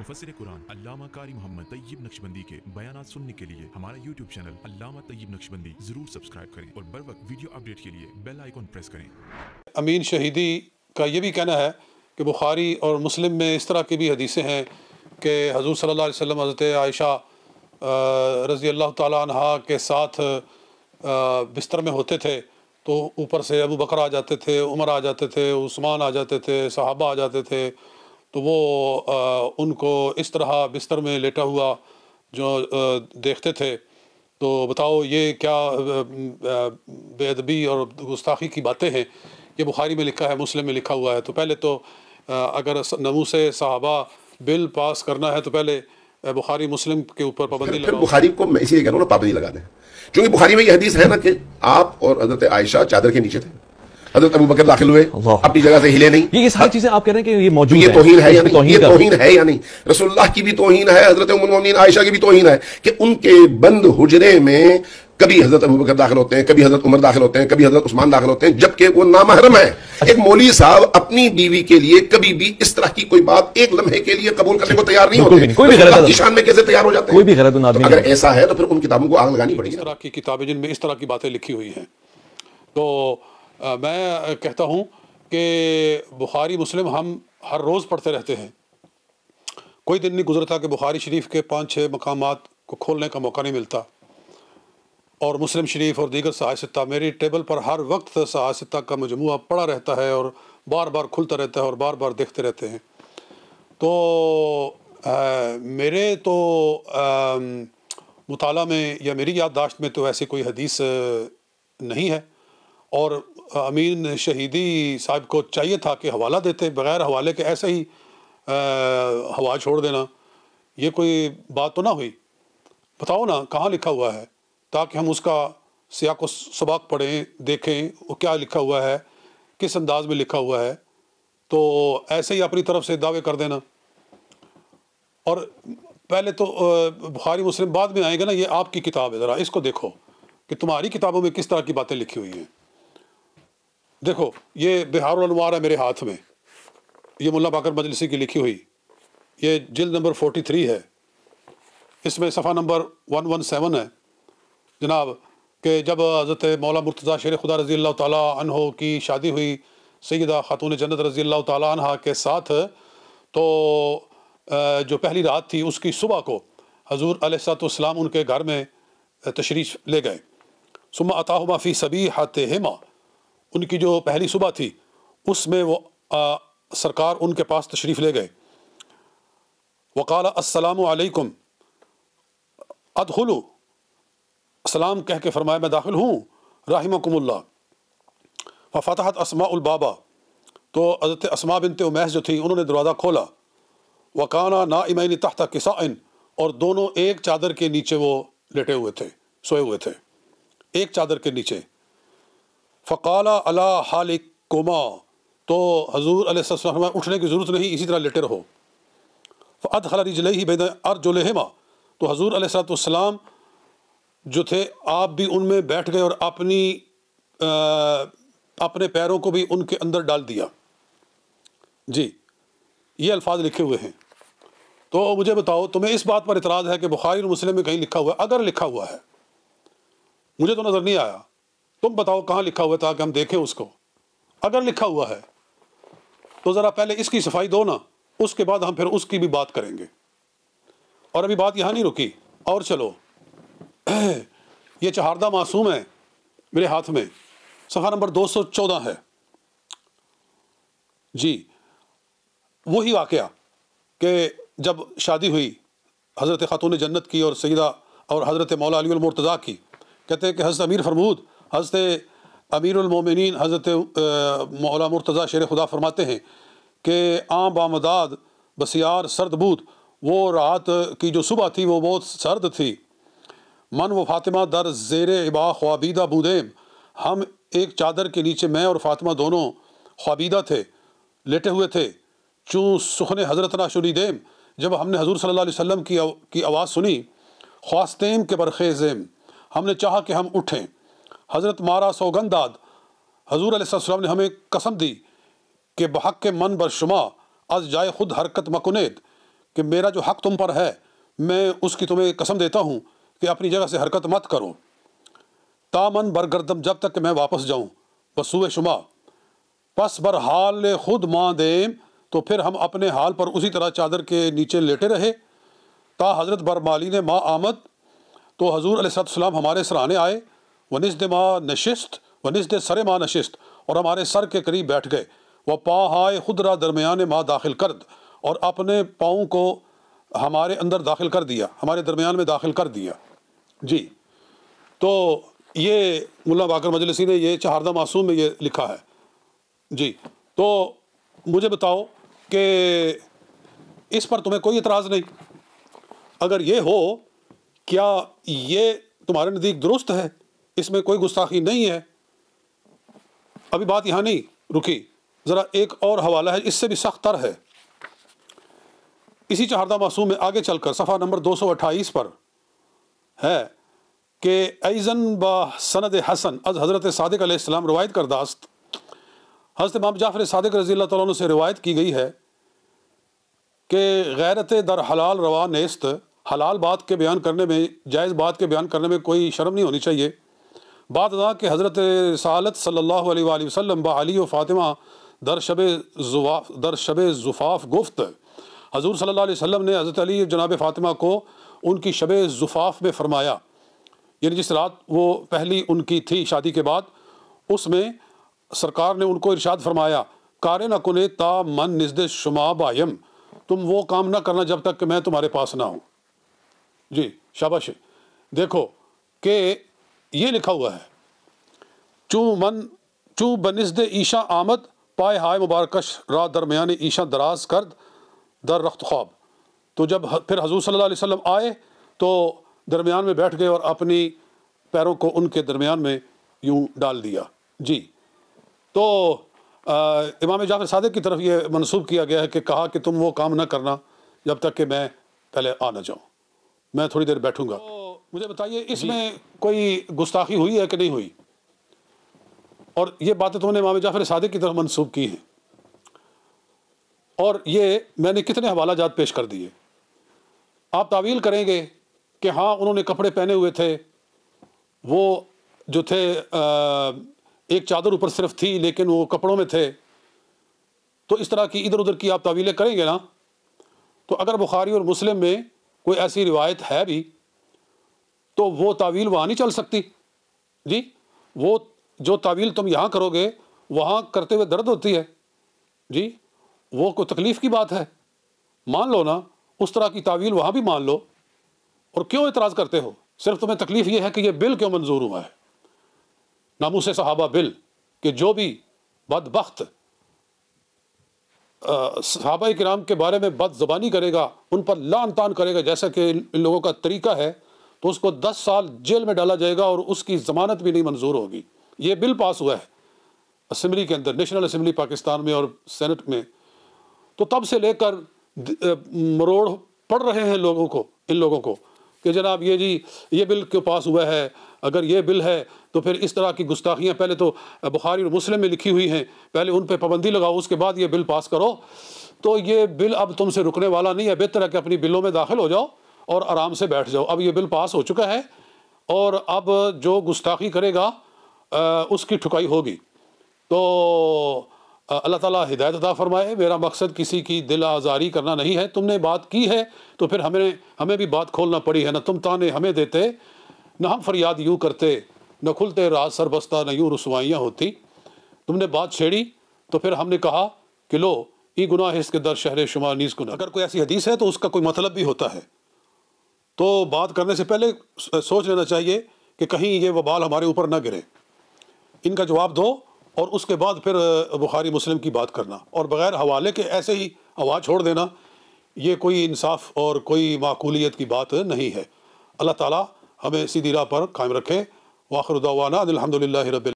मुफस्सिर कुरान अल्लामा कारी मोहम्मद तैयब नक्शबंदी के बयानात सुनने के लिए हमारा यूट्यूब चैनल अल्लामा तैयब नक्शबंदी जरूर सब्सक्राइब करें और बर वक्त वीडियो अपडेट के लिए बेल आइकॉन प्रेस करें। अमीन शहीदी का ये भी कहना है कि बुखारी और मुस्लिम में इस तरह की भी हदीसें हैं कि हजूर सल्लल्लाहु अलैहि वसल्लम हज़रत आयशा रज़ी अल्लाह ताला अन्हा के साथ बिस्तर में होते थे तो ऊपर से अबू बकर आ जाते थे, उमर आ जाते थे, उस्मान आ जाते थे, सहाबा आ जाते थे, तो वो उनको इस तरह बिस्तर में लेटा हुआ जो देखते थे। तो बताओ ये क्या बेअदबी और गुस्ताखी की बातें हैं। ये बुखारी में लिखा है, मुस्लिम में लिखा हुआ है। तो पहले तो अगर नमूस सहाबा बिल पास करना है तो पहले बुखारी मुस्लिम के ऊपर पाबंदी लगाओ। बुखारी को मैं इसीलिए कह रहा हूँ ना, पाबंदी लगा दें, क्योंकि बुखारी में ये हदीस है ना कि आप और हजरत आयशा चादर के नीचे थे, हजरत अबू बकर दाखिल हुए, अपनी जगह से हिले नहीं। ये सारी चीजें आप कह रहे हैं कि ये मौजूद है, ये तौहीन है या नहीं? ये तौहीन है या नहीं? रसूलुल्लाह की भी तौहीन है, हजरत उम्मुल मोमिनीन आयशा की भी तौहीन है कि उनके बंद हुजरे में कभी हजरत अबू बकर दाखिल होते हैं, कभी हजरत उमर दाखिल होते हैं, कभी हजरत उस्मान दाखिल होते हैं, जबकि वो नामहरम है। एक मौलवी साहब अपनी बीवी के लिए कभी भी इस तरह की कोई बात एक लम्हे के लिए कबूल करने को तैयार नहीं होते। कोई भी गलत शान में कैसे तैयार हो जाते हैं? कोई भी गलत आदमी अगर ऐसा है तो फिर उन किताबों को आग लगानी पड़ेगी। इस तरह की किताबें जिनमें इस तरह की बातें लिखी हुई हैं, तो मैं कहता हूँ कि बुखारी मुस्लिम हम हर रोज़ पढ़ते रहते हैं। कोई दिन नहीं गुजरता कि बुखारी शरीफ के 5-6 मकामात को खोलने का मौका नहीं मिलता, और मुस्लिम शरीफ और दीगर सहाय सित्ता मेरी टेबल पर हर वक्त सहाय सित्ता का मजमूआ पड़ा रहता है और बार बार खुलता रहता है और बार बार देखते रहते हैं। तो मेरे तो मुताला में या मेरी याददाश्त में तो ऐसी कोई हदीस नहीं है, और अमीन शहीदी साहब को चाहिए था कि हवाला देते, बग़ैर हवाले के ऐसे ही हवा छोड़ देना, ये कोई बात तो ना हुई। बताओ ना कहाँ लिखा हुआ है, ताकि हम उसका सियाक़ व सबाक़ पढ़ें, देखें वो क्या लिखा हुआ है, किस अंदाज में लिखा हुआ है। तो ऐसे ही अपनी तरफ से दावे कर देना, और पहले तो बुखारी मुस्लिम बाद में आएगा ना। ये आपकी किताब है, ज़रा इसको देखो कि तुम्हारी किताबों में किस तरह की बातें लिखी हुई हैं। देखो ये बिहारुल अनवार है मेरे हाथ में, ये मुल्ला बाकर मजलिसी की लिखी हुई, ये जिल्द नंबर 43 है, इसमें सफ़ा नंबर 117 है जनाब, कि जब हज़रत मौला मुर्तज़ा शेर खुदा रज़ी अल्लाह ताला अन्हो की शादी हुई सैयदा खातून जन्नत रज़ी अल्लाह ताला अन्हा के साथ, तो जो पहली रात थी उसकी सुबह को हज़ूर अलैहिस्सलाम उनके घर में तशरीफ़ ले गए। सुम्मा अताहुमा फ़ी सबीहतिहिमा, उनकी जो पहली सुबह थी उसमें वो सरकार उनके पास तशरीफ़ ले गए। वक़ाला अस्सलामु अलैकुम अदखुलू, सलाम कह के फरमाया मैं दाखिल हूँ, राहिमकुमुल्लाह। फ़तहत अस्माउल बाबा, तो हज़रत अस्मा बिन्त उमैस जो थी उन्होंने दरवाज़ा खोला। वकाना नाइमैन तहत किसाइन, और दोनों एक चादर के नीचे वो लेटे हुए थे, सोए हुए थे एक चादर के नीचे। फ़क़ाला अला हालिकुमा, तो हज़ूर अलैहिस्सलाम उठने की ज़रूरत नहीं, इसी तरह लेटे रहो। फ़अदख़ल रिजलैहि बैन अर्जुलिहिमा, तो हज़ूर अलैहिस्सलाम जो थे आप भी उनमें बैठ गए और अपने पैरों को भी उनके अंदर डाल दिया। जी ये अल्फाज लिखे हुए हैं। तो मुझे बताओ तुम्हें इस बात पर इतराज़ है कि बुखारी और मुस्लिम में कहीं लिखा हुआ है? अगर लिखा हुआ है, मुझे तो नज़र नहीं आया, तुम बताओ कहाँ लिखा हुआ है ताकि हम देखें उसको। अगर लिखा हुआ है तो ज़रा पहले इसकी सफाई दो ना, उसके बाद हम फिर उसकी भी बात करेंगे। और अभी बात यहाँ नहीं रुकी, और चलो ये चहारदा मासूम है मेरे हाथ में, सफ़ा नंबर 214 है जी। वही वाक़या कि जब शादी हुई हज़रत खातून जन्नत की और सैयदा और हज़रत मौला अली मुर्तज़ा की, कहते हैं कि हज़रत अमीर फरमूद हज़रत अमीरुल मोमिनीन हज़रत मौला मुर्तज़ा शेर खुदा फरमाते हैं कि आम बामदाद बसियार सर्द बूद, वो रात की जो सुबह थी वो बहुत सर्द थी। मन व फ़ातिमा दर ज़ेर इबा ख्वाबीदा बूदेम, हम एक चादर के नीचे मैं और फ़ातिमा दोनों ख्वाबीदा थे, लेटे हुए थे। चूँ सुखने हज़रत ना शुरीदेम, जब हमने हज़ूर सल्लल्लाहु अलैहि वसल्लम की आवाज़ सुनी, ख्वास्तेम के बरखेज़ेम, हमने चाहा कि हम उठें। हज़रत मारा सौगंदाद, हज़ूर अलैहिस्सलाम ने हमें कसम दी कि बहक के मन बरशुमा अज जाए खुद हरकत मकुनेद, کہ میرا جو حق تم پر ہے میں اس کی تمہیں قسم دیتا ہوں کہ اپنی جگہ سے حرکت مت کرو تامن برگردم جب تک کہ میں واپس جاؤں بسوء شما پس برحال خود ماں دیم تو پھر ہم اپنے حال پر اسی طرح چادر کے نیچے لیٹے رہے تا حضرت برمالی نے ماں آمد تو حضور علیہ السلام ہمارے سرانے آئے ونزد ماں نشست ونزد سر ماں نشست اور ہمارے سر کے قریب بیٹھ گئے وہ پاہائے خود را درمیان ماں داخل کرد اور اپنے پاؤں کو ہمارے اندر داخل کر دیا ہمارے درمیان میں داخل کر دیا جی تو یہ ملا باقر مجلسی نے یہ چہاردہ معصوم میں یہ لکھا ہے جی تو مجھے بتاؤ کہ اس پر تمہیں کوئی اعتراض نہیں اگر یہ ہو کیا یہ تمہارے نزدیک درست ہے اس میں کوئی گستاخی نہیں ہے ابھی بات یہاں نہیں رکی ذرا ایک اور حوالہ ہے اس سے بھی سخت تر ہے اسی چہاردہ معصوم میں آگے چل کر صفحہ نمبر 228 پر ہے کہ ایزن با سند حسن از حضرت صادق علیہ السلام روایت کرداست حضرت امام جعفر صادق رضی اللہ تعالیٰ عنہ سے روایت کی گئی ہے کہ غیرت در حلال روا نیست حلال بات کے بیان کرنے میں جائز بات کے بیان کرنے میں کوئی شرم نہیں ہونی چاہیے بعد ازاں کہ حضرت رسالت صلی اللہ علیہ وآلہ وسلم با علی و فاطمہ در شب زفاف گفت حضور صلی اللہ علیہ وسلم نے حضرت علی جناب فاطمہ کو ان کی شب زفاف میں فرمایا یعنی جس رات وہ پہلی ان کی تھی شادی کے بعد اس میں سرکار نے ان کو ارشاد فرمایا کارے نہ کنے تا من نزد شما بایم تم وہ کام نہ کرنا جب تک کہ میں تمہارے پاس نہ ہوں جی شاباش دیکھو کہ یہ لکھا ہوا ہے چو بنزد ایشا آمد پائے ہائے مبارکش را درمیان ایشا دراز کرد در رخت خواب تو جب پھر حضور صلی اللہ علیہ وسلم آئے تو درمیان میں بیٹھ گئے اور اپنی پیروں کو ان کے درمیان میں یوں ڈال دیا جی تو امام جعفر صادق کی طرف یہ منسوب کیا گیا ہے کہ کہا کہ تم وہ کام نہ کرنا جب تک کہ میں پہلے آ نہ جاؤں میں تھوڑی دیر بیٹھوں گا تو مجھے بتائیے اس میں کوئی گستاخی ہوئی ہے کہ نہیں ہوئی اور یہ باتیں تم نے امام جعفر صادق کی طرف منسوب کی ہیں اور یہ میں نے کتنے حوالہ جات پیش کر دیے آپ تعویل کریں گے کہ ہاں انہوں نے کپڑے پہنے ہوئے تھے وہ جو تھے ایک چادر اوپر صرف تھی لیکن وہ کپڑوں میں تھے تو اس طرح کی ادھر ادھر کی آپ تعویلیں کریں گے نا تو اگر بخاری اور مسلم میں کوئی ایسی روایت ہے بھی تو وہ تعویل وہاں نہیں چل سکتی جی وہ جو تعویل تم یہاں کرو گے وہاں کرتے ہوئے درد ہوتی ہے جی وہ کوئی تکلیف کی بات ہے مان لو نا اس طرح کی تعویل وہاں بھی مان لو اور کیوں اعتراض کرتے ہو صرف تمہیں تکلیف یہ ہے کہ یہ بل کیوں منظور ہوا ہے ناموس صحابہ بل کہ جو بھی بدبخت صحابہ کرام کے بارے میں بد زبانی کرے گا ان پر لعن طعن کرے گا جیسا کہ ان لوگوں کا طریقہ ہے تو اس کو 10 سال جیل میں ڈالا جائے گا اور اس کی ضمانت بھی نہیں منظور ہوگی یہ بل پاس ہوا ہے اسمبلی کے اندر نیشنل اسمبلی پاکستان میں اور سینٹ میں تو تب سے لے کر مروڑ پڑ رہے ہیں ان لوگوں کو کہ جناب یہ جی یہ بل کیوں پاس ہوا ہے اگر یہ بل ہے تو پھر اس طرح کی گستاخیاں پہلے تو بخاری اور مسلم میں لکھی ہوئی ہیں پہلے ان پہ پابندی لگاؤ اس کے بعد یہ بل پاس کرو تو یہ بل اب تم سے رکنے والا نہیں ہے بہتر ہے کہ اپنی بلوں میں داخل ہو جاؤ اور آرام سے بیٹھ جاؤ اب یہ بل پاس ہو چکا ہے اور اب جو گستاخی کرے گا اس کی ٹھکائی ہوگی تو اللہ تعالیٰ ہدایت عطا فرمائے میرا مقصد کسی کی دل آزاری کرنا نہیں ہے تم نے بات کی ہے تو پھر ہمیں بھی بات کھولنا پڑی ہے نہ تم تانے ہمیں دیتے نہ ہم فریاد یوں کرتے نہ کھلتے راز سر بستہ نہ یوں رسوائیاں ہوتی تم نے بات چھیڑی تو پھر ہم نے کہا کہ لو ای گناہ اس کے در شہر شما نیز گناہ اگر کوئی ایسی حدیث ہے تو اس کا کوئی مطلب بھی ہوتا ہے تو بات کرنے سے پہلے سوچ لینا چاہیے کہ کہیں یہ وبال ہمارے اوپر نہ گرے ان کا جواب دو اور اس کے بعد پھر بخاری مسلم کی بات کرنا اور بغیر حوالے کے ایسے ہی آواز چھوڑ دینا یہ کوئی انصاف اور کوئی معقولیت کی بات نہیں ہے اللہ تعالیٰ ہمیں سیدھی راہ پر قائم رکھے وآخر دعوانا الحمدللہ رب